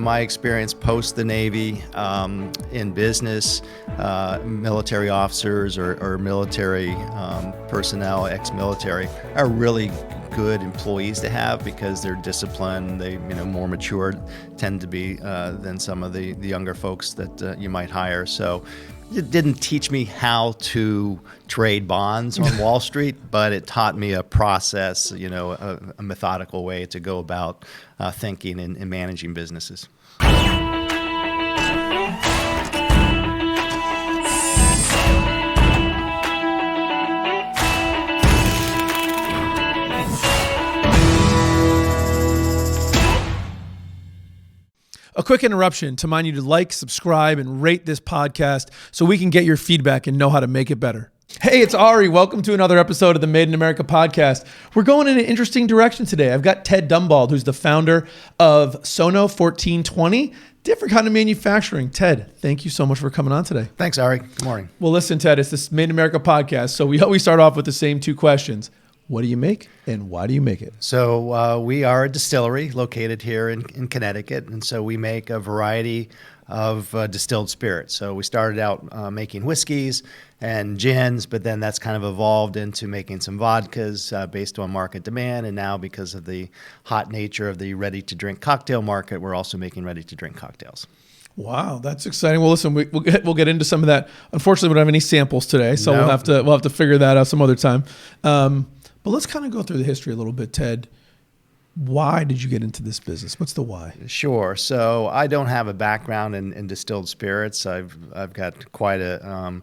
My experience post the Navy in business, military officers or military personnel, ex-military, are really good employees to have because they're disciplined, they more mature tend to be than some of the younger folks that you might hire. So it didn't teach me how to trade bonds on Wall Street, but it taught me a process, a methodical way to go about thinking and managing businesses. A quick interruption to remind you to like, subscribe, and rate this podcast so we can get your feedback and know how to make it better. Hey, it's Ari. Welcome to another episode of the Made in America podcast. We're going in an interesting direction today. I've got Ted Dumbauld, who's the founder of SoNo 1420, different kind of manufacturing. Ted, thank you so much for coming on today. Thanks, Ari. Good morning. Well, listen, Ted, it's this Made in America podcast, so we always start off with the same two questions. What do you make and why do you make it? So we are a distillery located here in Connecticut, and so we make a variety of distilled spirits. So we started out making whiskeys and gins, but then that's kind of evolved into making some vodkas based on market demand, and now because of the hot nature of the ready-to-drink cocktail market, we're also making ready-to-drink cocktails. Wow, that's exciting. Well, listen, we'll get into some of that. Unfortunately, we don't have any samples today, so No. we'll have to figure that out some other time. But let's kind of go through the history a little bit, Ted. Why did you get into this business? What's the why? Sure. So I don't have a background in distilled spirits. I've got quite a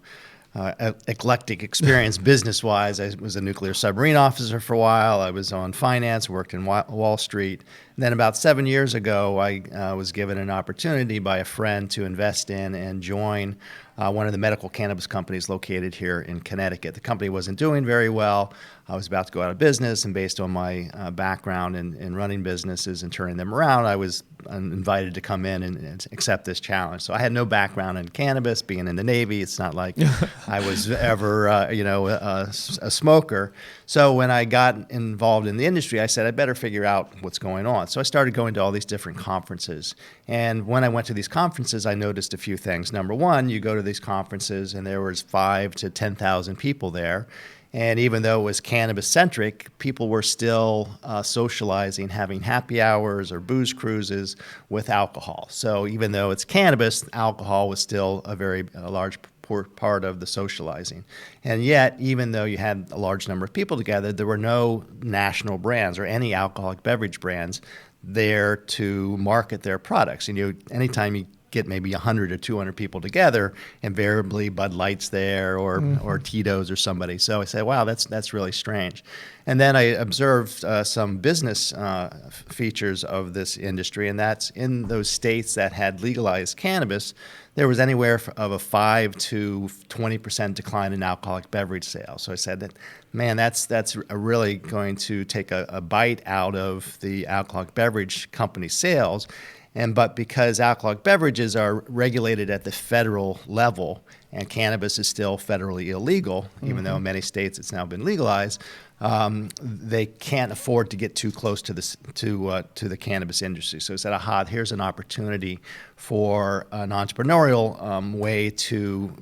eclectic experience business-wise. I was a nuclear submarine officer for a while. I was on finance, worked in Wall Street. And then about 7 years ago, I was given an opportunity by a friend to invest in and join one of the medical cannabis companies located here in Connecticut. The company wasn't doing very well. I was about to go out of business, and based on my background in running businesses and turning them around, I was invited to come in and accept this challenge. So I had no background in cannabis, being in the Navy. It's not like I was ever, a smoker. So when I got involved in the industry, I said, I better figure out what's going on. So I started going to all these different conferences. And when I went to these conferences, I noticed a few things. Number one, you go to these conferences and there was 5,000 to 10,000 people there. And even though it was cannabis-centric, people were still socializing, having happy hours or booze cruises with alcohol. So even though it's cannabis, alcohol was still a large part of the socializing. And yet, even though you had a large number of people together, there were no national brands or any alcoholic beverage brands there to market their products. And anytime you get maybe 100 or 200 people together, invariably Bud Light's there or Tito's or somebody. So I said, wow, that's really strange. And then I observed some business features of this industry, and that's in those states that had legalized cannabis, there was anywhere of a 5 to 20% decline in alcoholic beverage sales. So I said that, man, that's really going to take a bite out of the alcoholic beverage company sales. But because alcoholic beverages are regulated at the federal level and cannabis is still federally illegal, even though in many states it's now been legalized, they can't afford to get too close to the cannabis industry. So I said, aha, here's an opportunity for an entrepreneurial way to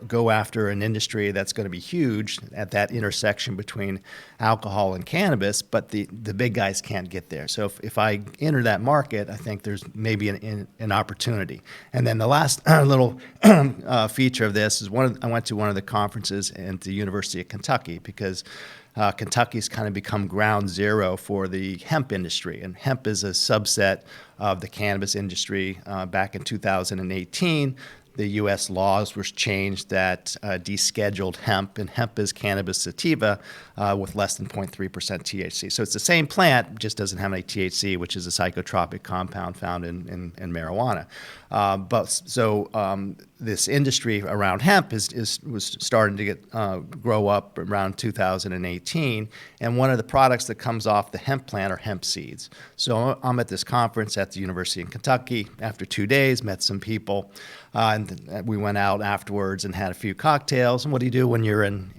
go after an industry that's going to be huge at that intersection between alcohol and cannabis, but the big guys can't get there. So if I enter that market, I think there's maybe an opportunity. And then the last little feature of this is I went to one of the conferences at the University of Kentucky because Kentucky's kind of become ground zero for the hemp industry. And hemp is a subset of the cannabis industry. Back in 2018, the U.S. laws were changed that descheduled hemp, and hemp is cannabis sativa with less than 0.3% THC. So it's the same plant, just doesn't have any THC, which is a psychotropic compound found in marijuana. This industry around hemp was starting to get grow up around 2018, and one of the products that comes off the hemp plant are hemp seeds. So I'm at this conference at the University of Kentucky. After 2 days, met some people, and we went out afterwards and had a few cocktails. And what do you do when you're in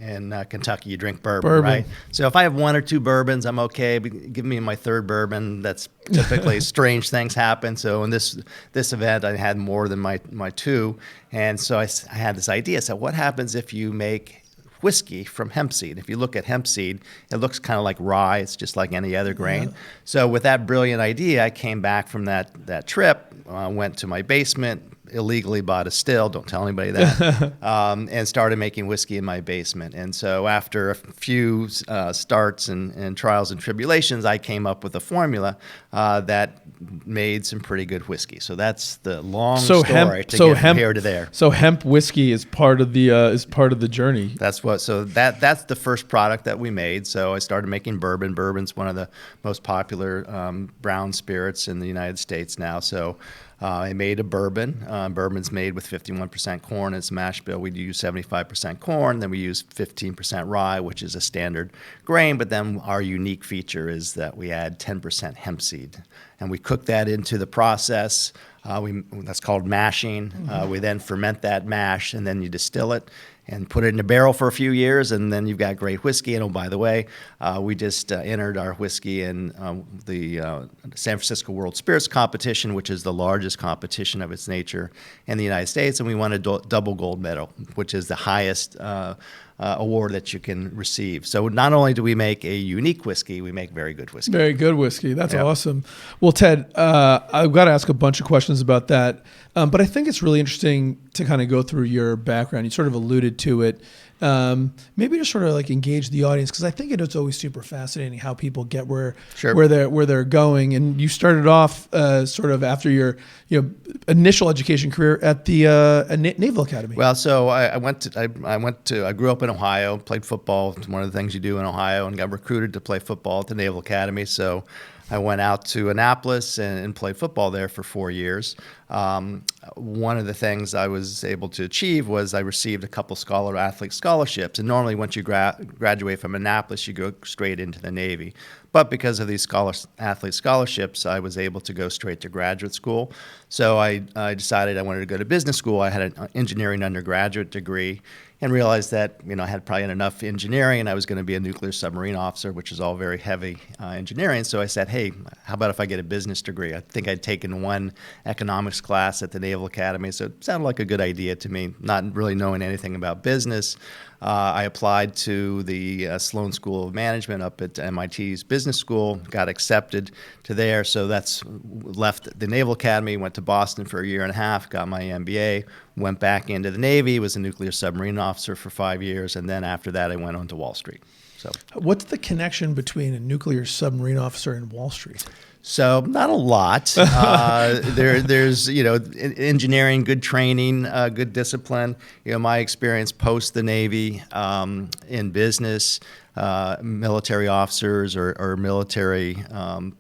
Kentucky? You drink bourbon, right? So if I have one or two bourbons, I'm okay. But give me my third bourbon. That's typically strange things happen. So in this event, I had more than my two. And so I had this idea. So what happens if you make whiskey from hemp seed? If you look at hemp seed, it looks kind of like rye. It's just like any other grain. Yeah. So with that brilliant idea, I came back from that trip, went to my basement, illegally bought a still, don't tell anybody that, and started making whiskey in my basement. And so after a few starts and trials and tribulations, I came up with a formula that made some pretty good whiskey. So that's the long story to get from here to there. So hemp whiskey is part of the journey. That's the first product that we made. So I started making bourbon. Bourbon's one of the most popular brown spirits in the United States now. So I made a bourbon. Bourbon's made with 51% corn. It's a mash bill. We use 75% corn. Then we use 15% rye, which is a standard grain. But then our unique feature is that we add 10% hemp seed. And we cook that into the process. That's called mashing. We then ferment that mash, and then you distill it and put it in a barrel for a few years, and then you've got great whiskey. And oh, by the way, we just entered our whiskey in the San Francisco World Spirits Competition, which is the largest competition of its nature in the United States, and we won a double gold medal, which is the highest award that you can receive. So not only do we make a unique whiskey, we make very good whiskey. Very good whiskey. That's awesome. Well, Ted, I've got to ask a bunch of questions about that, but I think it's really interesting to kind of go through your background. You sort of alluded to it. Maybe just sort of like engage the audience, because I think it's always super fascinating how people get where they're going. And you started off sort of after your initial education career at the Naval Academy. Well, so I grew up in Ohio, played football. It's one of the things you do in Ohio, and got recruited to play football at the Naval Academy. So I went out to Annapolis and played football there for 4 years. One of the things I was able to achieve was I received a couple athlete scholarships. And normally once you graduate from Annapolis, you go straight into the Navy. But because of these athlete scholarships, I was able to go straight to graduate school. So I decided I wanted to go to business school. I had an engineering undergraduate degree, and realized that I had probably enough engineering, and I was going to be a nuclear submarine officer, which is all very heavy engineering. So I said, hey, how about if I get a business degree? I think I'd taken one economics class at the Naval Academy, so it sounded like a good idea to me, not really knowing anything about business. I applied to the Sloan School of Management up at MIT's business school, got accepted to there. So that's left the Naval Academy, went to Boston for a year and a half, got my MBA, went back into the Navy, was a nuclear submarine officer for 5 years, and then after that I went on to Wall Street. So, what's the connection between a nuclear submarine officer and Wall Street? So not a lot. There's engineering, good training, good discipline. My experience post the Navy in business, military officers or military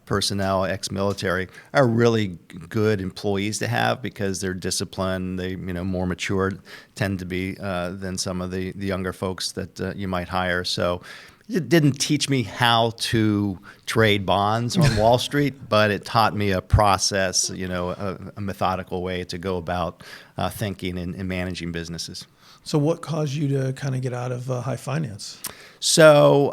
personnel, ex-military, are really good employees to have because they're disciplined. They more mature tend to be than some of the younger folks that you might hire. So it didn't teach me how to trade bonds on Wall Street, but it taught me a process, a methodical way to go about thinking and managing businesses. So what caused you to kind of get out of high finance? So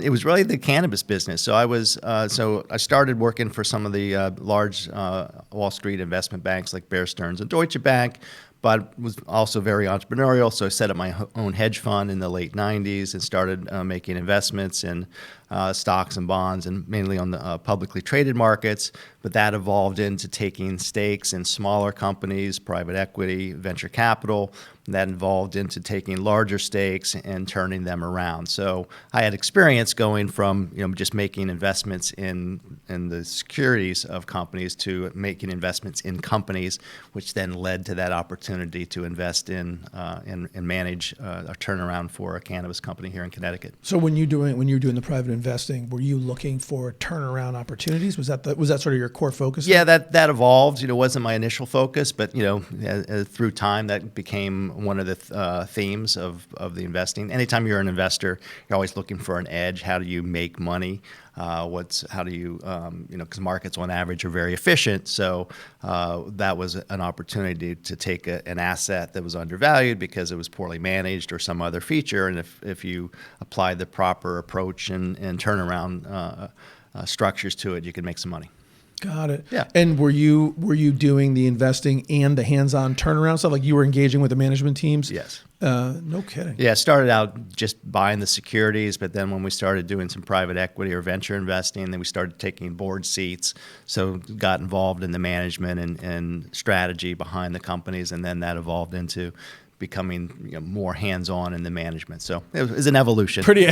it was really the cannabis business. So I started working for some of the large Wall Street investment banks like Bear Stearns and Deutsche Bank, but was also very entrepreneurial. So I set up my own hedge fund in the late 90s and started making investments in stocks and bonds, and mainly on the publicly traded markets. But that evolved into taking stakes in smaller companies, private equity, venture capital. That evolved into taking larger stakes and turning them around. So I had experience going from just making investments in the securities of companies to making investments in companies, which then led to that opportunity to invest in and manage a turnaround for a cannabis company here in Connecticut. So when you were doing the private investing, were you looking for turnaround opportunities? Was that sort of your core focus? Yeah, that evolved. Wasn't my initial focus, but through time that became one of the themes of the investing. Anytime you're an investor, you're always looking for an edge. How do you make money? How do you because markets on average are very efficient. So that was an opportunity to take an asset that was undervalued because it was poorly managed or some other feature, and if you applied the proper approach and turnaround structures to it, you could make some money. Got it. Yeah. And were you doing the investing and the hands-on turnaround stuff? Like you were engaging with the management teams? Yes. No kidding. Yeah, it started out just buying the securities, but then when we started doing some private equity or venture investing, then we started taking board seats. So got involved in the management and strategy behind the companies, and then that evolved into becoming more hands-on in the management. So it was an evolution. Pretty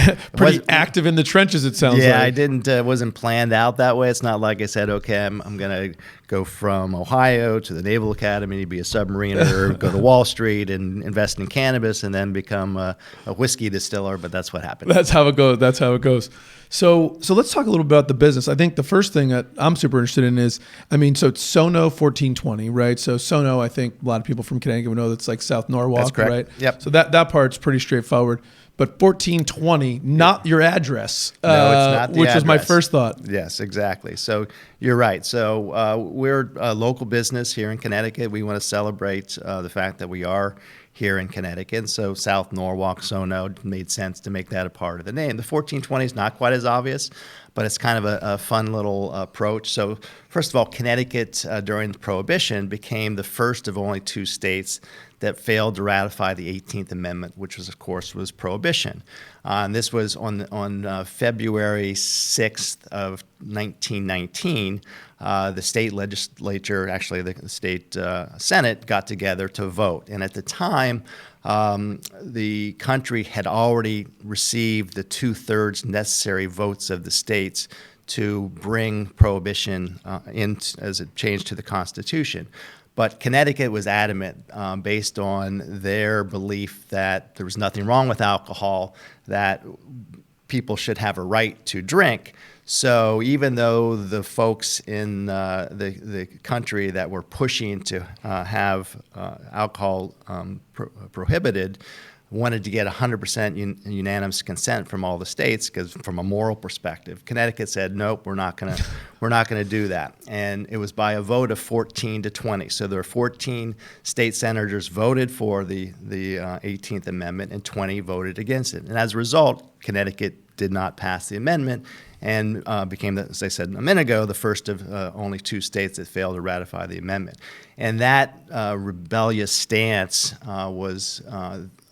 active in the trenches, it sounds like. Yeah, I wasn't planned out that way. It's not like I said, okay, I'm going to go from Ohio to the Naval Academy, be a submariner, go to Wall Street and invest in cannabis, and then become a whiskey distiller. But that's what happened. That's how it goes. So let's talk a little bit about the business. I think the first thing that I'm super interested in is, so it's SoNo 1420, right? So SoNo, I think a lot of people from Connecticut would know that's like South Norwalk, that's correct. Right? Yep. So that part's pretty straightforward. But 1420, not your address, no, it's not the which address. was my first thought. Yes, exactly. So you're right. So we're a local business here in Connecticut. We want to celebrate the fact that we are here in Connecticut. So South Norwalk, SoNo, made sense to make that a part of the name. The 1420 is not quite as obvious, but it's kind of a fun little approach. So first of all, Connecticut during Prohibition became the first of only 2 states that failed to ratify the 18th Amendment, which was, of course, was Prohibition. And this was on February 6th of 1919. The state legislature, actually the state Senate, got together to vote. And at the time, the country had already received the 2/3 necessary votes of the states to bring Prohibition in as a change to the Constitution. But Connecticut was adamant based on their belief that there was nothing wrong with alcohol, that people should have a right to drink. So even though the folks in the country that were pushing to have alcohol prohibited wanted to get 100% unanimous consent from all the states, because from a moral perspective, Connecticut said, nope, we're not going to do that. And it was by a vote of 14-20. So there were 14 state senators voted for the 18th Amendment and 20 voted against it. And as a result, Connecticut did not pass the amendment and became, as I said a minute ago, the first of only 2 states that failed to ratify the amendment. And that rebellious stance was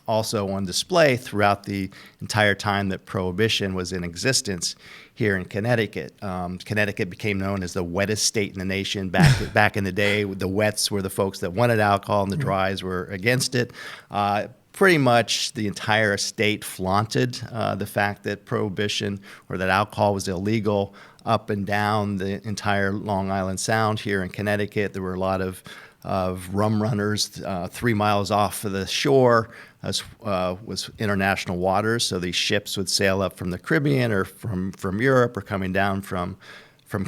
also on display throughout the entire time that Prohibition was in existence here in Connecticut. Connecticut became known as the wettest state in the nation back in the day. The wets were the folks that wanted alcohol and the dries were against it. Pretty much the entire state flaunted the fact that Prohibition or that alcohol was illegal up and down the entire Long Island Sound here in Connecticut. There were a lot of rum runners 3 miles off of the shore. Was international waters, so these ships would sail up from the Caribbean or from Europe or coming down from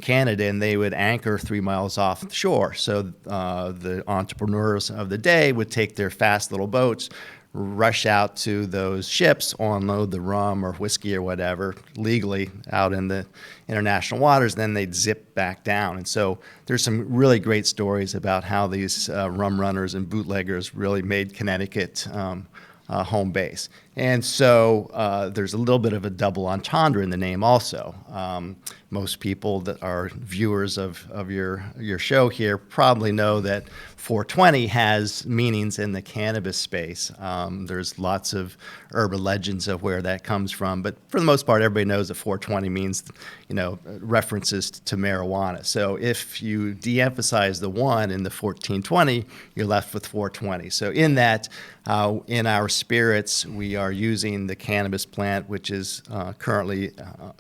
Canada, and they would anchor 3 miles off the shore. So the entrepreneurs of the day would take their fast little boats, rush out to those ships, unload the rum or whiskey or whatever legally out in the international waters, then they'd zip back down. And so there's some really great stories about how these rum runners and bootleggers really made Connecticut home base. And so there's a little bit of a double entendre in the name also. Most people that are viewers of your show here probably know that 420 has meanings in the cannabis space. There's lots of urban legends of where that comes from, but for the most part, everybody knows that 420 means, references to marijuana. So if you de-emphasize the 1 in the 1420, you're left with 420. So in that, in our spirits, we are using the cannabis plant, which is currently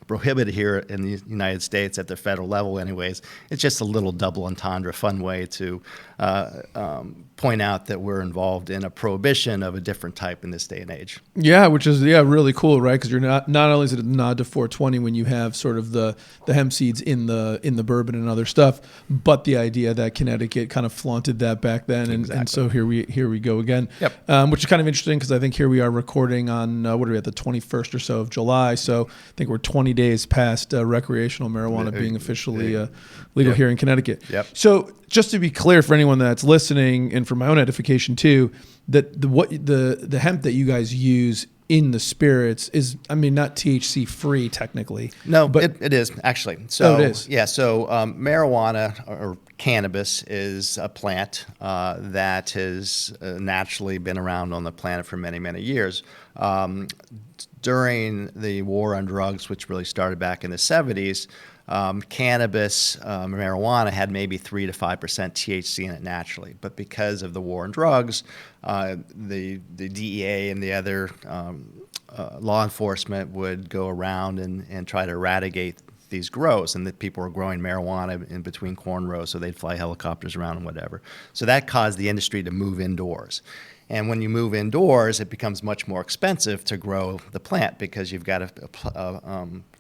prohibited here in the United States at the federal level anyways. It's just a little double entendre, fun way to point out that we're involved in a prohibition of a different type in this day and age. Yeah, which is really cool, right? Because you're not only is it a nod to 420 when you have sort of the hemp seeds in the bourbon and other stuff, but the idea that Connecticut kind of flaunted that back then, and so here we go again. Yep. Which is kind of interesting because I think here we are recording on what are we at, the 21st or so of July, so I think we're 20 days past recreational marijuana being officially legal here in Connecticut. Yep. So just to be clear for anyone that's listening, and for my own edification too, that the hemp that you guys use in the spirits is, I mean, not THC free technically. No, but it is actually. So it is. Yeah. So marijuana or cannabis is a plant that has naturally been around on the planet for many, many years. During the war on drugs, which really started back in the 70s, cannabis, marijuana had maybe 3 to 5% THC in it naturally. But because of the war on drugs, the DEA and the other law enforcement would go around and try to eradicate these grows, and that people were growing marijuana in between corn rows, so they'd fly helicopters around and whatever. So that caused the industry to move indoors. And when you move indoors, it becomes much more expensive to grow the plant because you've got to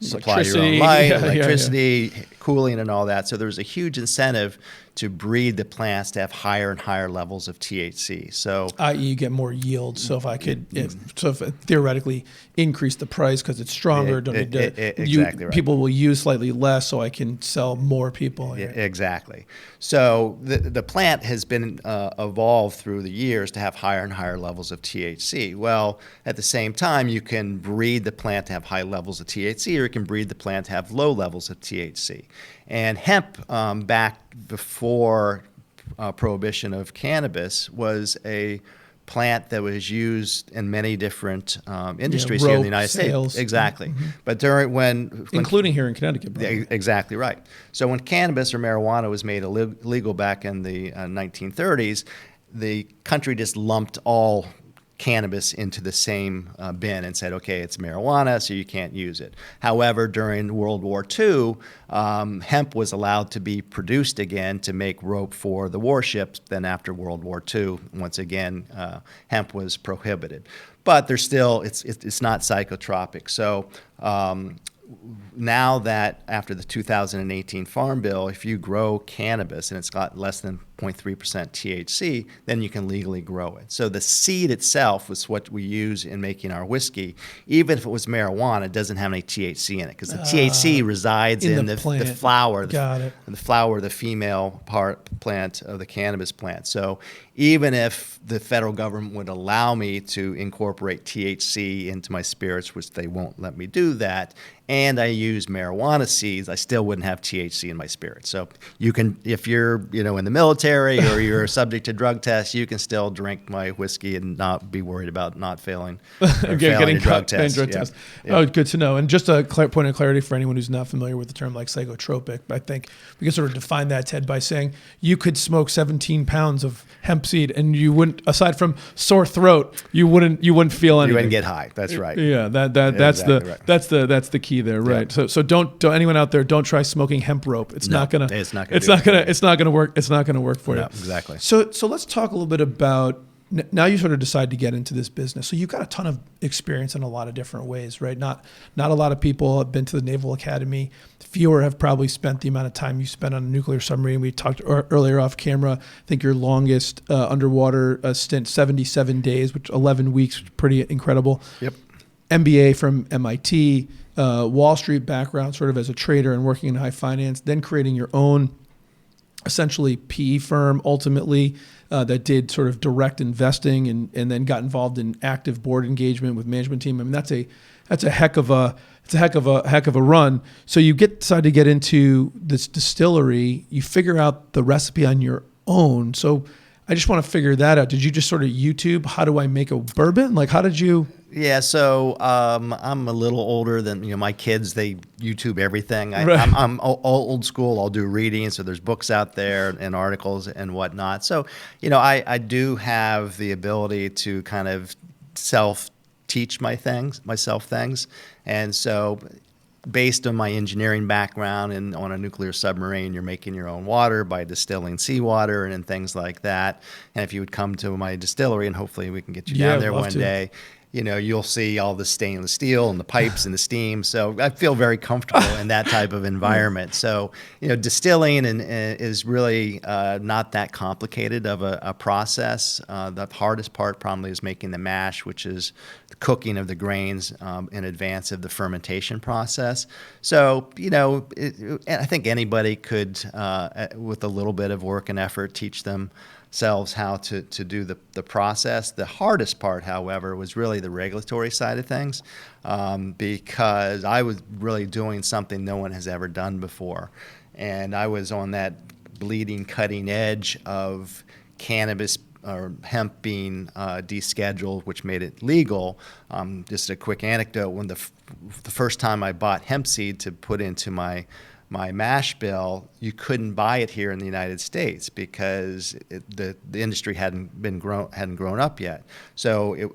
supply your own light, electricity, cooling, and all that. So there's a huge incentive to breed the plants to have higher and higher levels of THC. So, i.e., you get more yield. So if I could, if theoretically increase the price because it's stronger, exactly right. People will use slightly less, so I can sell more people. Yeah, exactly. So the plant has been evolved through the years to have higher and higher levels of THC. Well, at the same time, you can breed the plant to have high levels of THC, or you can breed the plant to have low levels of THC. And hemp, back before prohibition of cannabis, was a plant that was used in many different industries here in the United States. Exactly. Mm-hmm. But when including here in Connecticut. Exactly right. So when cannabis or marijuana was made illegal back in the 1930s, the country just lumped all cannabis into the same bin and said, okay, it's marijuana, so you can't use it. However, during World War II, hemp was allowed to be produced again to make rope for the warships. Then after World War II, once again, hemp was prohibited. But there's still, it's not psychotropic. So now that after the 2018 Farm Bill, if you grow cannabis and it's got less than 0.3% THC, then you can legally grow it. So the seed itself was what we use in making our whiskey. Even if it was marijuana, it doesn't have any THC in it because the THC resides in the flower, the flower, the female plant of the cannabis plant. So even if the federal government would allow me to incorporate THC into my spirits, which they won't let me do that, and I use marijuana seeds, I still wouldn't have THC in my spirits. So you can, if you're in the military or you're subject to drug tests, you can still drink my whiskey and not be worried about not failing getting drug tests. Yeah. Oh, good to know. And just a point of clarity for anyone who's not familiar with the term like psychotropic, I think we can sort of define that, Ted, by saying you could smoke 17 pounds of hemp seed and you wouldn't, aside from sore throat, you wouldn't feel anything. You wouldn't get high. That's right. Yeah, that's the key there, right? Yeah. So don't anyone out there, don't try smoking hemp rope. It's not gonna work. It's not gonna work for you. Exactly. So let's talk a little bit about, now you sort of decide to get into this business. So you've got a ton of experience in a lot of different ways, right? Not a lot of people have been to the Naval Academy. Fewer have probably spent the amount of time you spent on a nuclear submarine. We talked earlier off camera. I think your longest underwater stint, 77 days, which 11 weeks, pretty incredible. Yep. MBA from MIT, Wall Street background, sort of as a trader and working in high finance, then creating your own essentially PE firm ultimately that did sort of direct investing and then got involved in active board engagement with management team. I mean, that's a heck of a run. So you decide to get into this distillery, you figure out the recipe on your own. So I just want to figure that out. Did you just sort of YouTube, how do I make a bourbon? Like, how did you? Yeah, so I'm a little older than my kids. They YouTube everything. Right. I'm old school. I'll do reading, so there's books out there and articles and whatnot. So I do have the ability to kind of self-teach myself things, and so based on my engineering background and on a nuclear submarine, you're making your own water by distilling seawater and things like that. And if you would come to my distillery, and hopefully we can get you down there one day, you'll see all the stainless steel and the pipes and the steam. So I feel very comfortable in that type of environment. So, distilling is really not that complicated of a process. The hardest part probably is making the mash, which is the cooking of the grains in advance of the fermentation process. So, I think anybody could, with a little bit of work and effort, teach themselves how to do the process. The hardest part, however, was really the regulatory side of things, because I was really doing something no one has ever done before. And I was on that bleeding cutting edge of cannabis or hemp being descheduled, which made it legal. Just a quick anecdote, when the first time I bought hemp seed to put into my mash bill, you couldn't buy it here in the United States because the industry hadn't grown up yet. So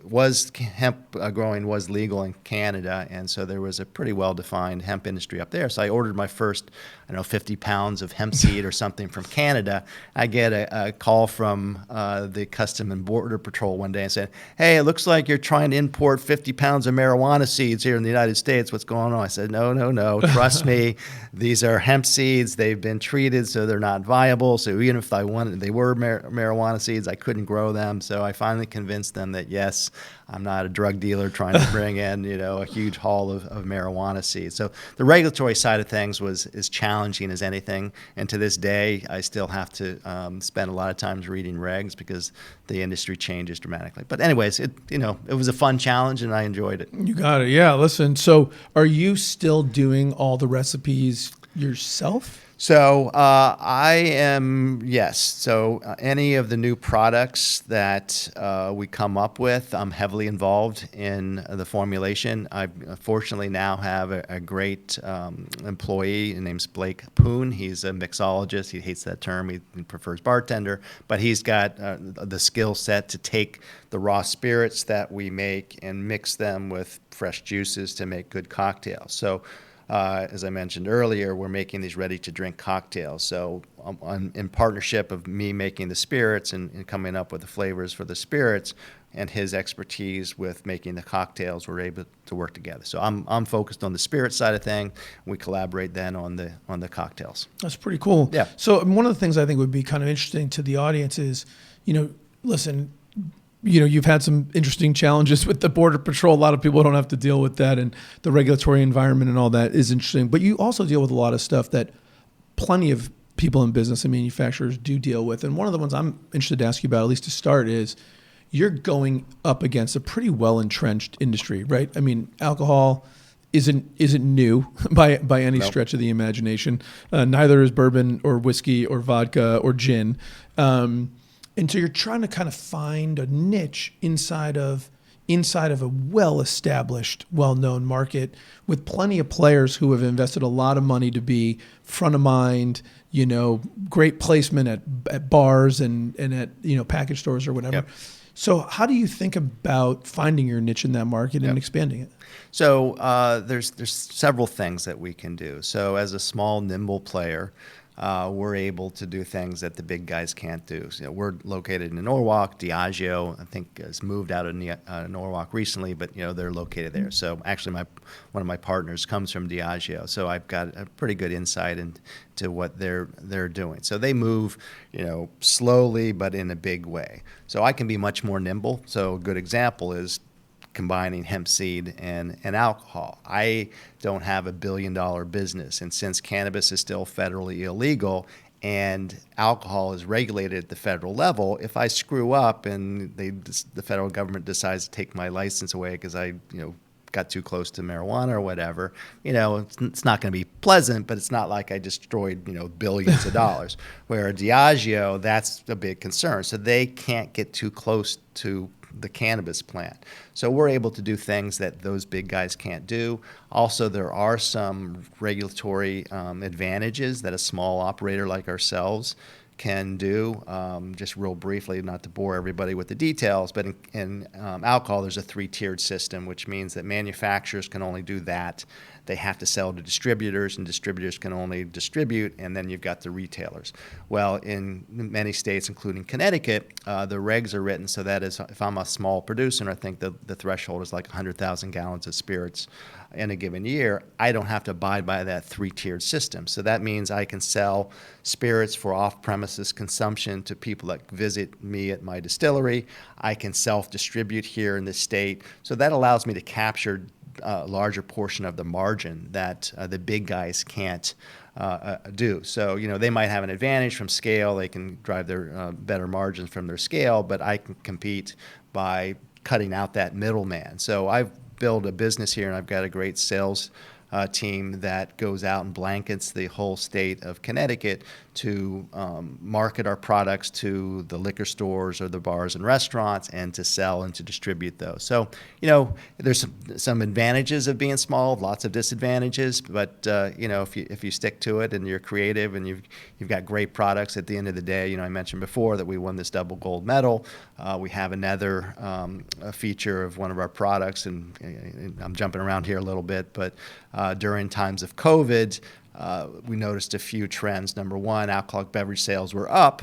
hemp growing was legal in Canada, and so there was a pretty well-defined hemp industry up there. So I ordered my first, 50 pounds of hemp seed or something from Canada. I get a call from the Custom and Border Patrol one day and said, "Hey, it looks like you're trying to import 50 pounds of marijuana seeds here in the United States. What's going on?" I said, No, trust me. These are hemp seeds. They've been treated, so they're not viable. So even if they were marijuana seeds, I couldn't grow them. So I finally convinced them that, yes, I'm not a drug dealer trying to bring in, a huge haul of marijuana seeds. So the regulatory side of things was as challenging as anything. And to this day, I still have to spend a lot of times reading regs because the industry changes dramatically. But anyways, it was a fun challenge and I enjoyed it. You got it. Yeah. Listen, so are you still doing all the recipes yourself? So I am, yes. So any of the new products that we come up with, I'm heavily involved in the formulation. I fortunately now have a great employee. His name's Blake Poon. He's a mixologist. He hates that term. He prefers bartender. But he's got the skill set to take the raw spirits that we make and mix them with fresh juices to make good cocktails. So as I mentioned earlier, we're making these ready-to-drink cocktails. So in partnership of me making the spirits and coming up with the flavors for the spirits and his expertise with making the cocktails, we're able to work together. So I'm focused on the spirit side of thing. We collaborate then on the cocktails. That's pretty cool. Yeah. So one of the things I think would be kind of interesting to the audience is, listen, you've had some interesting challenges with the Border Patrol. A lot of people don't have to deal with that, and the regulatory environment and all that is interesting. But you also deal with a lot of stuff that plenty of people in business and manufacturers do deal with. And one of the ones I'm interested to ask you about, at least to start, is you're going up against a pretty well-entrenched industry, right? I mean, alcohol isn't new by any stretch of the imagination. Neither is bourbon or whiskey or vodka or gin. And so you're trying to kind of find a niche inside of a well-established, well-known market with plenty of players who have invested a lot of money to be front of mind, great placement at bars and at, package stores or whatever. Yep. So how do you think about finding your niche in that market and expanding it? So there's several things that we can do. So as a small, nimble player, we're able to do things that the big guys can't do. So, we're located in Norwalk. Diageo, I think, has moved out of Norwalk recently, but they're located there. So actually, one of my partners comes from Diageo, so I've got a pretty good insight into what they're doing. So they move, slowly, but in a big way. So I can be much more nimble. So a good example is combining hemp seed and alcohol. I don't have $1 billion business, and since cannabis is still federally illegal and alcohol is regulated at the federal level, if I screw up and the federal government decides to take my license away because I got too close to marijuana or whatever, it's not going to be pleasant, but it's not like I destroyed billions of dollars. Where Diageo, that's a big concern, so they can't get too close to the cannabis plant. So we're able to do things that those big guys can't do. Also, there are some regulatory advantages that a small operator like ourselves can do. Just real briefly, not to bore everybody with the details, but in alcohol, there's a 3-tiered system, which means that manufacturers can only do that. They have to sell to distributors, and distributors can only distribute, and then you've got the retailers. Well, in many states, including Connecticut, the regs are written so that is, if I'm a small producer, and I think the threshold is like 100,000 gallons of spirits in a given year, I don't have to abide by that 3-tiered system. So that means I can sell spirits for off-premises consumption to people that visit me at my distillery. I can self-distribute here in the state. So that allows me to capture a larger portion of the margin that the big guys can't do. So, they might have an advantage from scale. They can drive their better margins from their scale, but I can compete by cutting out that middleman. So I've built a business here, and I've got a great sales team that goes out and blankets the whole state of Connecticut to market our products to the liquor stores or the bars and restaurants, and to sell and to distribute those. So, there's some advantages of being small, lots of disadvantages, but if you stick to it and you're creative and you've got great products, at the end of the day, I mentioned before that we won this double gold medal. We have another feature of one of our products, and I'm jumping around here a little bit, but during times of COVID, we noticed a few trends. Number one, alcoholic beverage sales were up,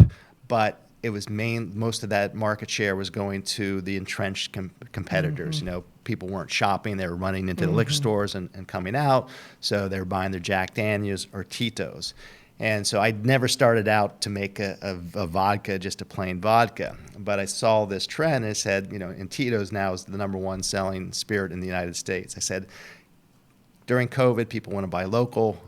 but it was most of that market share was going to the entrenched competitors. People weren't shopping; they were running into the liquor stores and coming out, so they were buying their Jack Daniels or Tito's. And so I never started out to make a vodka, just a plain vodka. But I saw this trend, and it said, and Tito's now is the number one selling spirit in the United States. I said, during COVID, people want to buy local.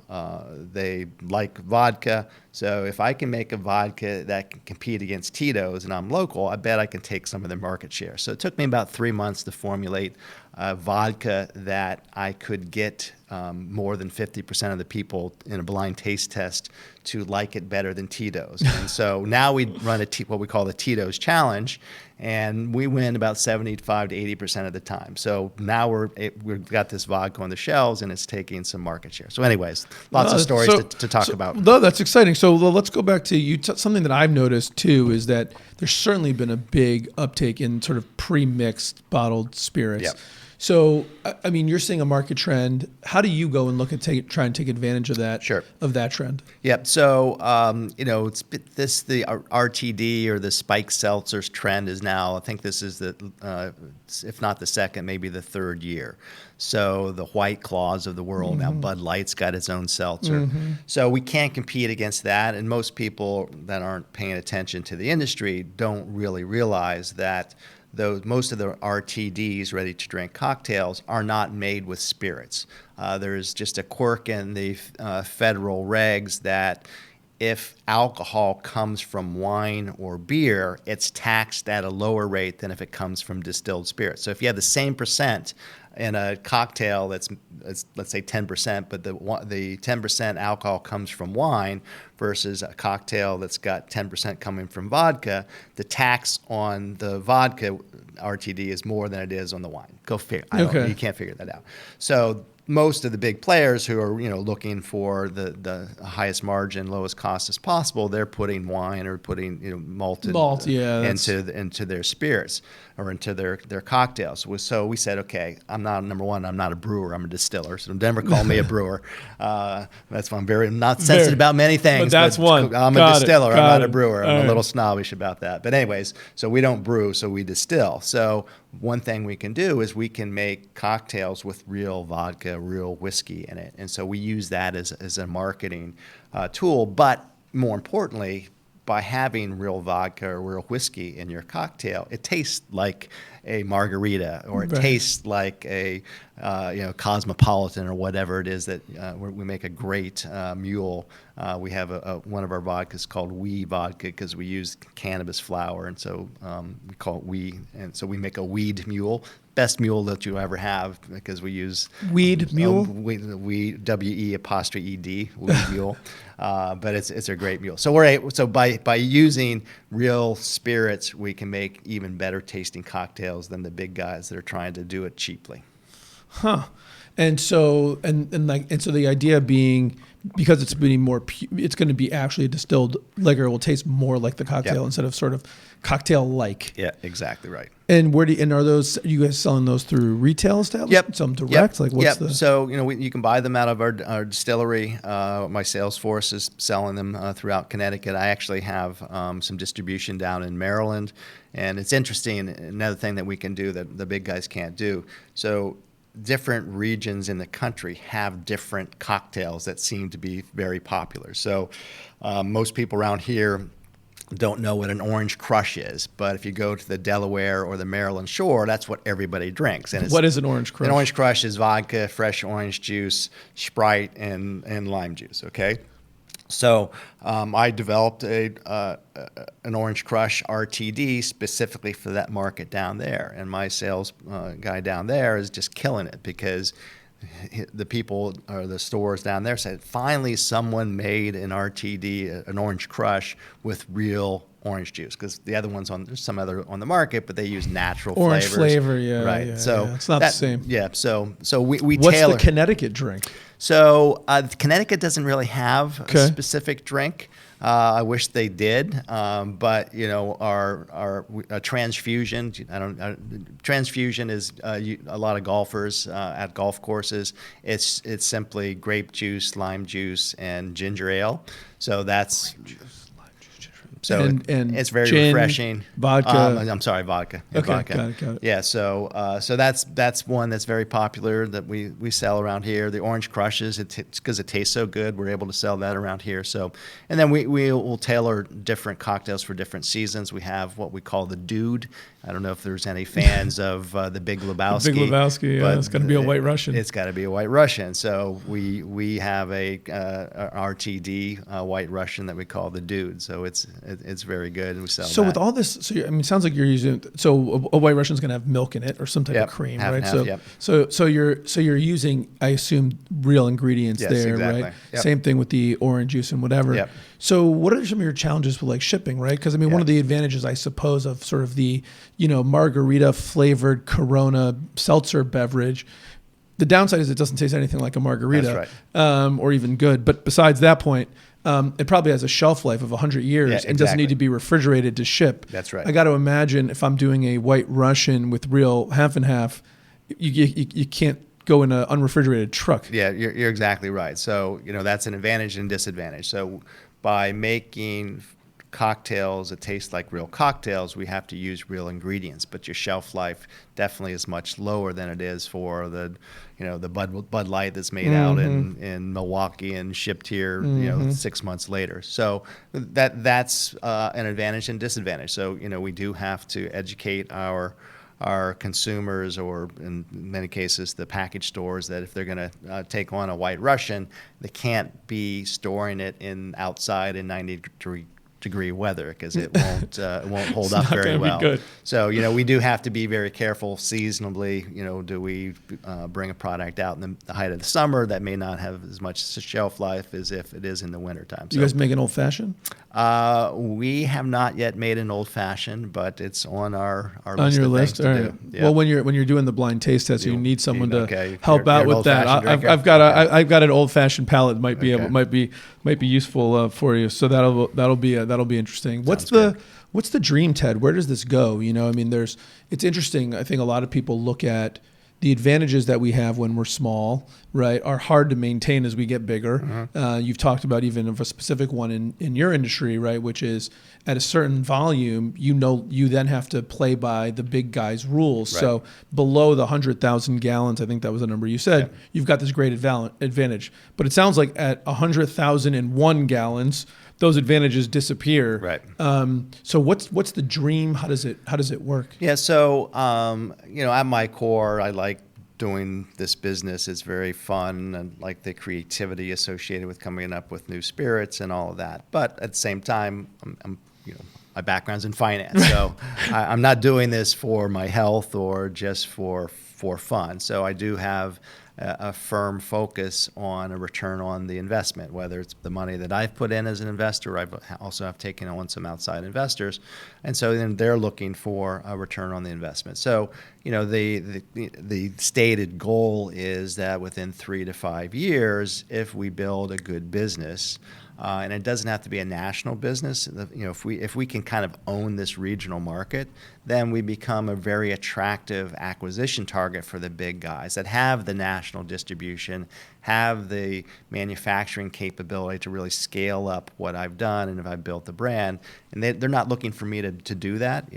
They like vodka. So if I can make a vodka that can compete against Tito's and I'm local, I bet I can take some of their market share. So it took me about 3 months to formulate a vodka that I could get more than 50% of the people in a blind taste test to like it better than Tito's. And so now we run what we call the Tito's Challenge, and we win about 75 to 80% of the time. So now we've got this vodka on the shelves, and it's taking some market share. So anyways, lots of stories to talk about. No, that's exciting. So let's go back to you. Something that I've noticed too is that there's certainly been a big uptake in sort of pre-mixed bottled spirits. Yep. So, I mean, you're seeing a market trend. How do you go and try and take advantage of that? Sure. Of that trend? Yep. So, it's the RTD or the spiked seltzers trend is now, I think this is if not the second, maybe the third year. So the White Claws of the world, now Bud Light's got its own seltzer. So we can't compete against that. And most people that aren't paying attention to the industry don't really realize that most of the RTDs, ready to drink cocktails, are not made with spirits. There's just a quirk in the federal regs that if alcohol comes from wine or beer, it's taxed at a lower rate than if it comes from distilled spirits. So if you have the same percent in a cocktail that's let's say 10%, but the 10% alcohol comes from wine versus a cocktail that's got 10% coming from vodka, the tax on the vodka RTD is more than it is on the wine. Go figure. You can't figure that out. So most of the big players who are looking for the highest margin, lowest cost as possible, they're putting wine or putting malt into their spirits or into their cocktails. So we said, okay, I'm not a brewer, I'm a distiller. So never call me a brewer. That's why I'm not sensitive about many things. But that's one. I'm a distiller. I'm not a brewer. I'm a little snobbish about that. But anyways, so we don't brew, so we distill. So one thing we can do is we can make cocktails with real vodka, real whiskey in it. And so we use that as a marketing tool. But more importantly, by having real vodka or real whiskey in your cocktail, it tastes like a margarita, or it tastes like a cosmopolitan, or whatever it is that we make a great mule. We have one of our vodkas called Wee vodka because we use cannabis flower, and so we call it Wee, and so we make a weed mule. Best mule that you ever have because we use weed mule. We WE''ED weed mule, but it's a great mule. So by using real spirits, we can make even better tasting cocktails than the big guys that are trying to do it cheaply. Huh. And so so the idea being, because it's being more, it's going to be actually a distilled liquor. It will taste more like the cocktail instead of sort of cocktail-like. Yeah, exactly right. And are you guys selling those through retail establishments? Yep. Some direct? Like what's the? So, you can buy them out of our distillery. My sales force is selling them throughout Connecticut. I actually have some distribution down in Maryland. And it's interesting, another thing that we can do that the big guys can't do. So different regions in the country have different cocktails that seem to be very popular. So most people around here don't know what an orange crush is, but if you go to the Delaware or the Maryland shore, that's what everybody drinks. And what is an orange crush? An orange crush is vodka, fresh orange juice, Sprite, and lime juice. Okay, so I developed an orange crush RTD specifically for that market down there, and my sales guy down there is just killing it because the people or the stores down there said, finally someone made an RTD, an orange crush with real orange juice, because the other ones there's some other on the market, but they use natural orange flavors. Flavor, yeah, right. Yeah, so it's not the same. Yeah, so we What's tailor. the Connecticut drink? So Connecticut doesn't really have a specific drink. I wish they did, but our transfusion. Transfusion is a lot of golfers at golf courses. It's simply grape juice, lime juice, and ginger ale. So that's. So and it's very gin, refreshing. Vodka. I'm sorry, vodka. Okay, vodka. Got it. Yeah, so that's one that's very popular that we sell around here. The orange crushes, it's because it tastes so good. We're able to sell that around here. So, and then we will tailor different cocktails for different seasons. We have what we call the Dude. I don't know if there's any fans of the Big Lebowski. The Big Lebowski, yeah, it's got to be a White Russian. It's got to be a White Russian. So we have a RTD White Russian that we call the Dude. So it's very good, and we sell. So that. with all this, it sounds like you're using. So a White Russian is going to have milk in it or some type of cream, half right? and half, So you're using, I assume, real ingredients there, exactly. right? Yep. Same thing with the orange juice and whatever. Yep. So what are some of your challenges with like shipping, right? Because one of the advantages, I suppose, of sort of the margarita flavored Corona seltzer beverage. The downside is it doesn't taste anything like a margarita, or even good. But besides that point, it probably has a shelf life of 100 years and doesn't need to be refrigerated to ship. That's right. I got to imagine if I'm doing a White Russian with real half and half, you can't go in an unrefrigerated truck. Yeah, you're exactly right. So that's an advantage and disadvantage. So by making cocktails that taste like real cocktails, we have to use real ingredients, but your shelf life definitely is much lower than it is for the Bud Light that's made out in Milwaukee and shipped here 6 months later. So that's an advantage and disadvantage. So we do have to educate our consumers, or in many cases the package stores, that if they're going to take on a White Russian, they can't be storing it outside in 90-degree weather, because it won't hold up very well. Good. So we do have to be very careful seasonably. Do we bring a product out in the height of the summer that may not have as much shelf life as if it is in the wintertime? You guys make an old fashioned? We have not yet made an old fashioned, but it's on our on list your of list. things to do. Yeah. Well, when you're doing the blind taste test, you need someone to help you're out an with that. I've got an old fashioned palate. Might be useful for you. So that'll be interesting. What's the dream, Ted? Where does this go? It's interesting. I think a lot of people look at the advantages that we have when we're small, right, are hard to maintain as we get bigger. You've talked about even of a specific one in your industry, right, which is at a certain volume, you then have to play by the big guys' rules. Right. So below the 100,000 gallons, I think that was the number you said, you've got this great advantage. But it sounds like at 100,001 gallons, those advantages disappear. Right. So what's the dream? How does it work? Yeah. So at my core, I like doing this business. It's very fun, and like the creativity associated with coming up with new spirits and all of that. But at the same time, I'm my background's in finance, so I'm not doing this for my health or just for fun. So I do have a firm focus on a return on the investment, whether it's the money that I've put in as an investor. I've also have taken on some outside investors, and so then they're looking for a return on the investment. So, the stated goal is that within 3 to 5 years, if we build a good business, and it doesn't have to be a national business. If we can kind of own this regional market, then we become a very attractive acquisition target for the big guys that have the national distribution, have the manufacturing capability to really scale up what I've done and if I've built the brand. And they're not looking for me to do that.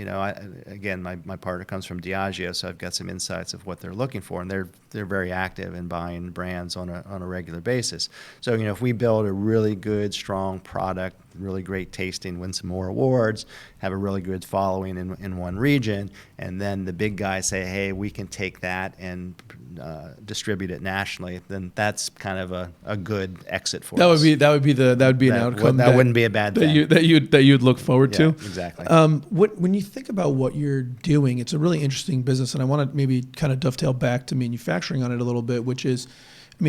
Again, my partner comes from Diageo, so I've got some insights of what they're looking for, and they're very active in buying brands on a regular basis. So, if we build a really good, strong product, really great tasting, win some more awards, have a really good following in one region, and then the big guys say, hey, we can take that and distribute it nationally, then that's kind of a good exit for us. That would be an outcome that wouldn't be a bad thing. that you'd look forward to. Exactly. When you think about what you're doing, it's a really interesting business, and I want to maybe kind of dovetail back to manufacturing on it a little bit, which is,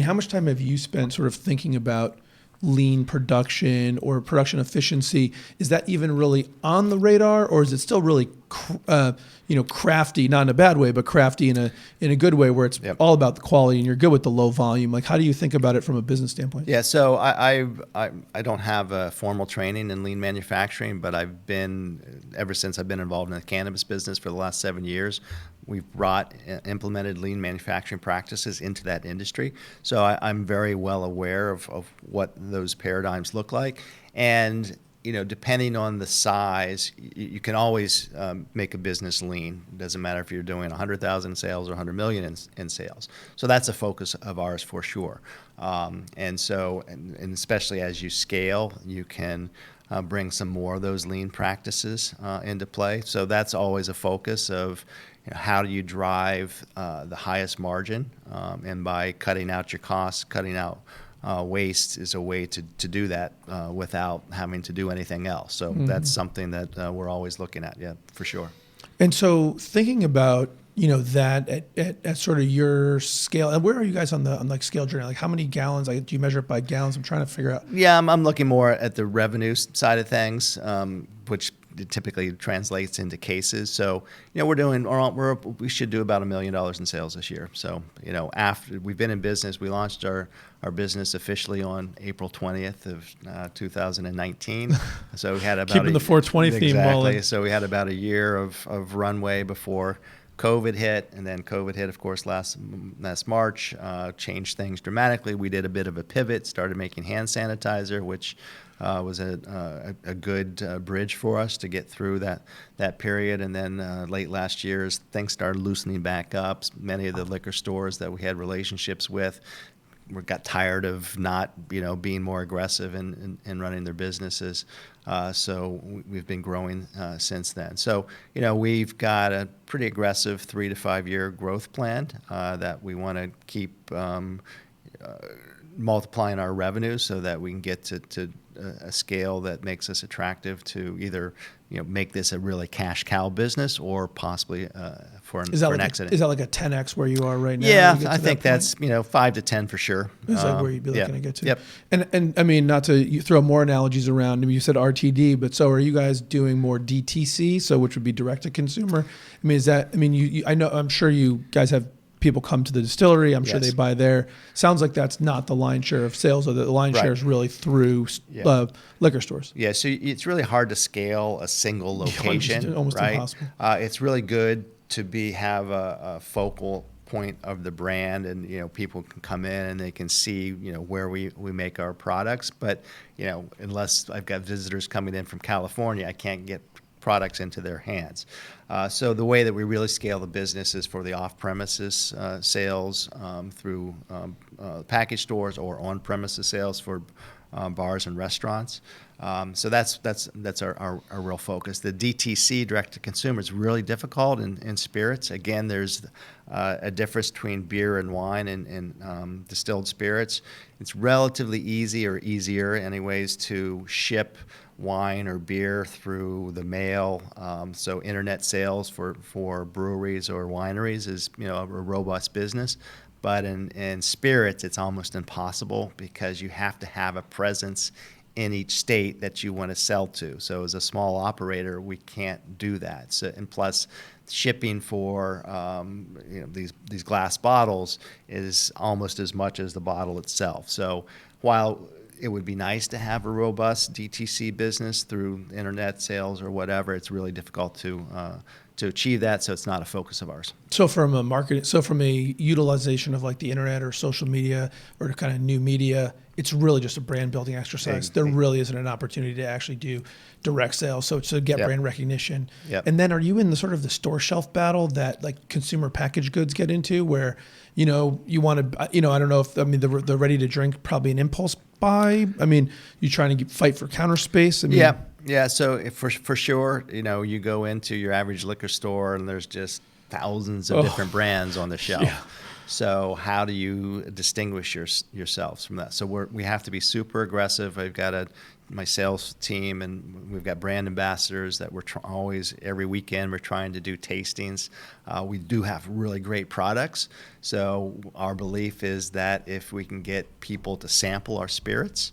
how much time have you spent sort of thinking about lean production or production efficiency? Is that even really on the radar, or is it still really crafty, not in a bad way, but crafty in a good way, where it's all about the quality and you're good with the low volume? Like, how do you think about it from a business standpoint? Yeah, so I don't have a formal training in lean manufacturing, but ever since I've been involved in the cannabis business for the last 7 years, we've implemented lean manufacturing practices into that industry. So I'm very well aware of what those paradigms look like. And depending on the size, you can always make a business lean. It doesn't matter if you're doing 100,000 in sales or 100 million in sales. So that's a focus of ours for sure. And especially as you scale, you can bring some more of those lean practices into play. So that's always a focus of how do you drive the highest margin, and by cutting out your costs, cutting out waste is a way to do that without having to do anything else. So that's something that we're always looking at, for sure. And so thinking about that at sort of your scale, and where are you guys on the scale journey? Like, how many gallons? Like, do you measure it by gallons? I'm trying to figure out. Yeah, I'm looking more at the revenue side of things, which typically translates into cases. So, we should do about $1 million in sales this year. So, after we've been in business, we launched our business officially on April 20th of 2019. So we had about keeping the 420 theme rolling. Exactly. So we had about a year of runway before COVID hit, and then COVID hit, of course, last March, changed things dramatically. We did a bit of a pivot, started making hand sanitizer, which was a good bridge for us to get through that period. And then late last year, as things started loosening back up, many of the liquor stores that we had relationships with got tired of not being more aggressive in running their businesses. So we've been growing since then. So we've got a pretty aggressive 3 to 5 year growth plan that we want to keep multiplying our revenue so that we can get to a scale that makes us attractive to either make this a really cash cow business or possibly for an exit. Is that like a 10x where you are right now? Yeah, I think that's 5 to 10 for sure. Is that where you'd be looking to get to? Yep. And I mean, not to throw more analogies around. I mean, you said RTD, but so are you guys doing more DTC? So which would be direct to consumer? I mean, I'm sure you guys have people come to the distillery. I'm sure they buy there. Sounds like that's not the lion's share of sales, or the lion's share is really through liquor stores. Yeah, so it's really hard to scale a single location. It's almost impossible. It's really good to have a focal point of the brand, and people can come in and they can see where we make our products. But unless I've got visitors coming in from California, I can't get products into their hands. So the way that we really scale the business is for the off-premises sales through package stores, or on-premises sales for bars and restaurants. So that's our real focus. The DTC, direct-to-consumer, is really difficult in spirits. Again, there's a difference between beer and wine and distilled spirits. It's relatively easy, or easier anyways, to ship wine or beer through the mail. So internet sales for breweries or wineries is a robust business. But in spirits, it's almost impossible because you have to have a presence in each state that you want to sell to. So as a small operator, we can't do that. So, and plus, shipping for these glass bottles is almost as much as the bottle itself. So while it would be nice to have a robust DTC business through internet sales or whatever, it's really difficult to achieve that. So it's not a focus of ours. So from a utilization of like the internet or social media or kind of new media, it's really just a brand building exercise. There really isn't an opportunity to actually do direct sales. So to get brand recognition. Yep. And then are you in the sort of the store shelf battle that like consumer packaged goods get into where, you want to, I don't know if, the ready to drink, probably an impulse buy. I mean, you trying to fight for counter space. Yeah. So if for sure, you go into your average liquor store and there's just thousands of different brands on the shelf. Yeah. So how do you distinguish yourselves from that? So we have to be super aggressive. I've got my sales team, and we've got brand ambassadors that we're always, every weekend, we're trying to do tastings. We do have really great products. So our belief is that if we can get people to sample our spirits,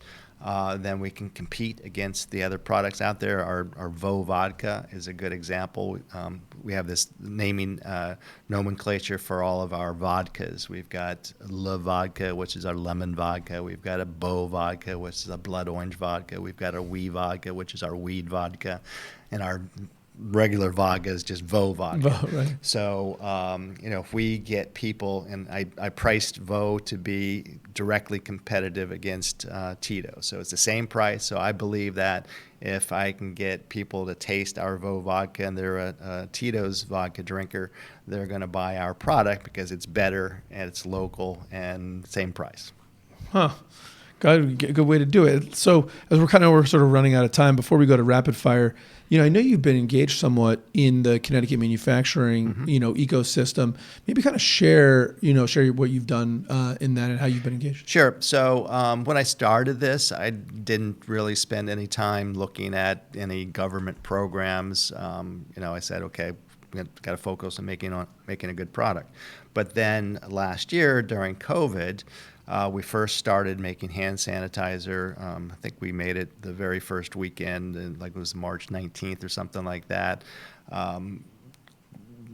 then we can compete against the other products out there. Our Vo vodka is a good example. We have this naming nomenclature for all of our vodkas. We've got La Vodka, which is our lemon vodka. We've got a Bo vodka, which is a blood orange vodka. We've got a Wee vodka, which is our weed vodka. And our regular vodka is just Vo vodka. Right. So, if we get people, and I priced Vo to be directly competitive against Tito. So it's the same price. So I believe that if I can get people to taste our Vo vodka and they're a Tito's vodka drinker, they're going to buy our product because it's better and it's local and same price. Huh. Good way to do it. So as we're sort of running out of time, before we go to rapid fire, I know you've been engaged somewhat in the Connecticut manufacturing, ecosystem. Maybe kind of share what you've done in that and how you've been engaged. Sure. So when I started this, I didn't really spend any time looking at any government programs. I said, okay, we've got to focus on making a good product. But then last year during COVID, we first started making hand sanitizer. I think we made it the very first weekend, and like it was March 19th or something like that.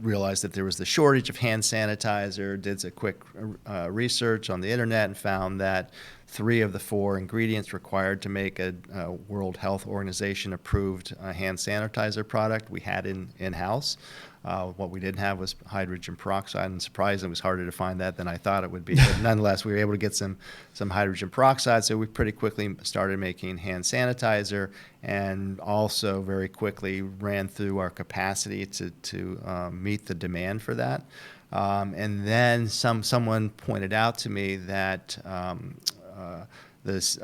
Realized that there was the shortage of hand sanitizer, did a quick research on the internet and found that 3 of the 4 ingredients required to make a World Health Organization approved hand sanitizer product we had in-house. What we didn't have was hydrogen peroxide, and surprisingly, it was harder to find that than I thought it would be. But nonetheless, we were able to get some hydrogen peroxide, so we pretty quickly started making hand sanitizer, and also very quickly ran through our capacity to meet the demand for that. And then someone pointed out to me that this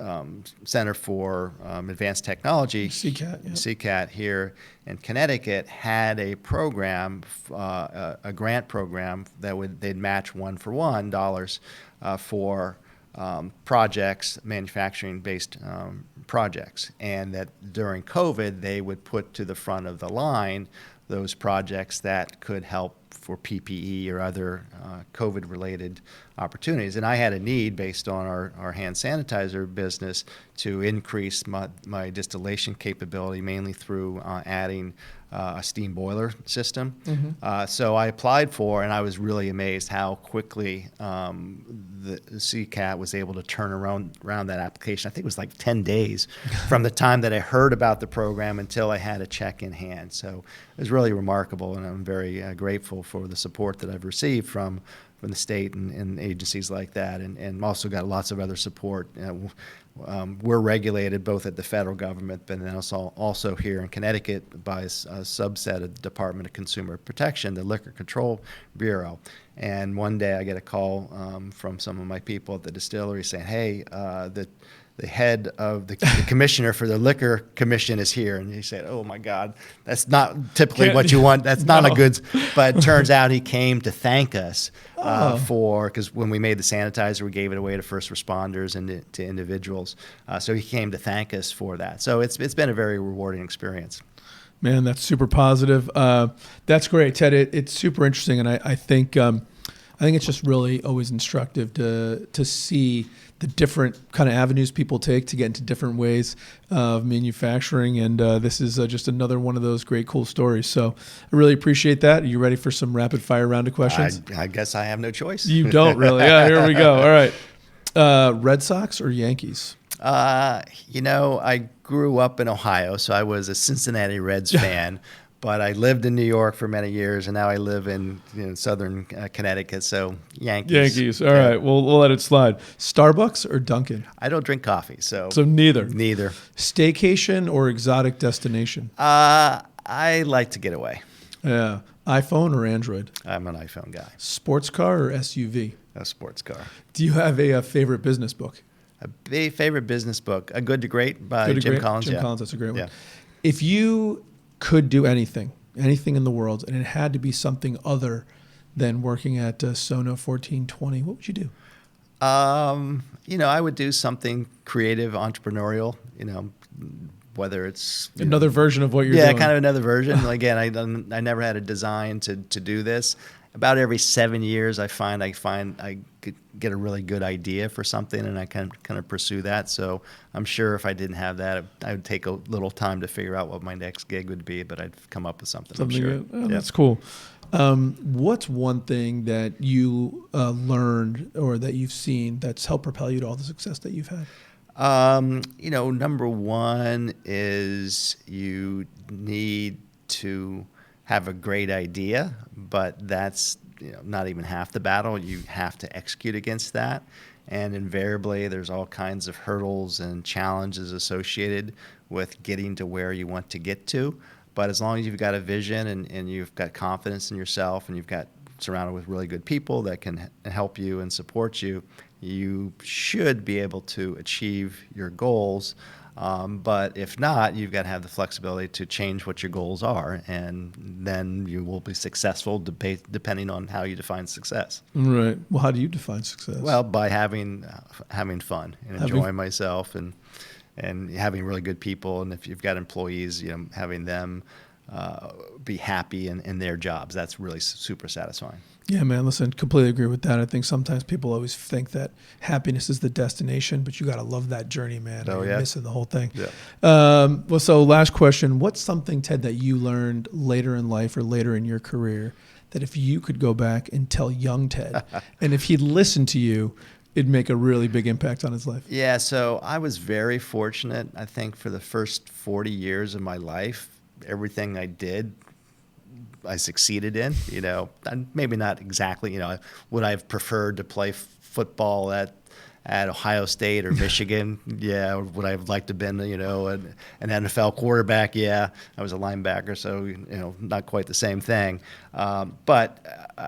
Center for Advanced Technology, CCAT here in Connecticut, had a program, a grant program that they'd match $1-for-$1 for projects, manufacturing-based projects, and that during COVID they would put to the front of the line those projects that could help for PPE or other COVID-related opportunities. And I had a need based on our hand sanitizer business to increase my distillation capability, mainly through adding a steam boiler system. Mm-hmm. So I applied for, and I was really amazed how quickly the CCAT was able to turn around that application. I think it was like 10 days from the time that I heard about the program until I had a check in hand. So it was really remarkable, and I'm very grateful for the support that I've received from the state and agencies like that, and also got lots of other support. We're regulated both at the federal government, but then also here in Connecticut by a subset of the Department of Consumer Protection, the Liquor Control Bureau. And one day I get a call from some of my people at the distillery saying, hey, the head of the commissioner for the Liquor Commission is here. And he said, oh my God, that's not typically what you want. That's not a good, but it turns out he came to thank us because when we made the sanitizer, we gave it away to first responders and to individuals. So he came to thank us for that. So it's been a very rewarding experience. Man, that's super positive. That's great, Ted. It's super interesting. And I think I think it's just really always instructive to see the different kind of avenues people take to get into different ways of manufacturing. And this is just another one of those great, cool stories. So I really appreciate that. Are you ready for some rapid fire round of questions? I guess I have no choice. You don't really. Yeah, here we go. All right. Red Sox or Yankees? I grew up in Ohio, so I was a Cincinnati Reds fan. But I lived in New York for many years, and now I live in southern Connecticut, so Yankees. Yankees. All right, we'll let it slide. Starbucks or Dunkin'? I don't drink coffee, so neither. Neither. Staycation or exotic destination? I like to get away. Yeah. iPhone or Android? I'm an iPhone guy. Sports car or SUV? A sports car. Do you have a favorite business book? A favorite business book, A Good to Great by Good to Jim Great? Collins. Jim Collins, that's a great one. Yeah. If you could do anything in the world, and it had to be something other than working at SoNo 1420, what would you do? I would do something creative, entrepreneurial, whether it's another version of what you're doing. Yeah, kind of another version. Again, I never had a design to do this. About every 7 years, I find I could get a really good idea for something, and I kind of pursue that. So I'm sure if I didn't have that, I would take a little time to figure out what my next gig would be, but I'd come up with something. I'm sure. Oh, that's cool. What's one thing that you learned or that you've seen that's helped propel you to all the success that you've had? Number one is you need to have a great idea, but that's not even half the battle. You have to execute against that. And invariably, there's all kinds of hurdles and challenges associated with getting to where you want to get to. But as long as you've got a vision and you've got confidence in yourself and you've got surrounded with really good people that can help you and support you, you should be able to achieve your goals. But if not, you've got to have the flexibility to change what your goals are, and then you will be successful depending on how you define success. Right. Well, how do you define success? Well, by having fun and enjoying myself and having really good people, and if you've got employees, having them be happy in their jobs. That's really super satisfying. Yeah, man, listen, completely agree with that. I think sometimes people always think that happiness is the destination, but you got to love that journey, man. Oh, You're missing the whole thing. Yeah. Well, so last question. What's something, Ted, that you learned later in life or later in your career that if you could go back and tell young Ted, and if he'd listened to you, it'd make a really big impact on his life? Yeah, so I was very fortunate. I think for the first 40 years of my life, everything I did, I succeeded in. Maybe not exactly. Would I have preferred to play football at Ohio State or Michigan? Yeah. Would I have liked to have been, an NFL quarterback? Yeah. I was a linebacker, so not quite the same thing. But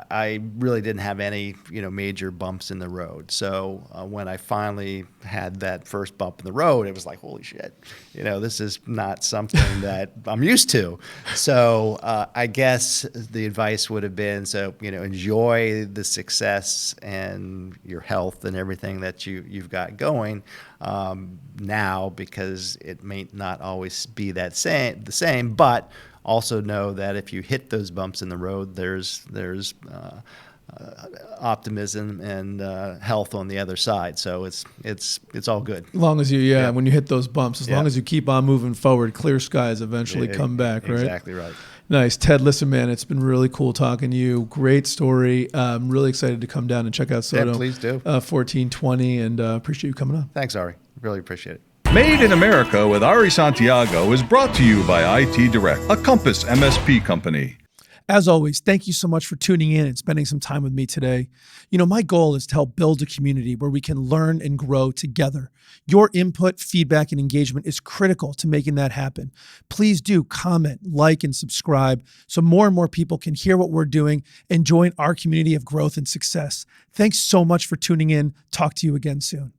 I really didn't have any major bumps in the road. So when I finally had that first bump in the road, it was like, holy shit, this is not something that I'm used to. So I guess the advice would have been, enjoy the success and your health and everything that you've got going now, because it may not always be the same, but also know that if you hit those bumps in the road, there's optimism and health on the other side. So it's all good. As long as you, when you hit those bumps, as long as you keep on moving forward, clear skies eventually come back, right? Exactly right. Nice. Ted, listen, man, it's been really cool talking to you. Great story. I'm really excited to come down and check out SoNo. Yeah, please do. 1420, and appreciate you coming on. Thanks, Ari. Really appreciate it. Made in America with Ari Santiago is brought to you by IT Direct, a CompassMSP company. As always, thank you so much for tuning in and spending some time with me today. My goal is to help build a community where we can learn and grow together. Your input, feedback, and engagement is critical to making that happen. Please do comment, like, and subscribe so more and more people can hear what we're doing and join our community of growth and success. Thanks so much for tuning in. Talk to you again soon.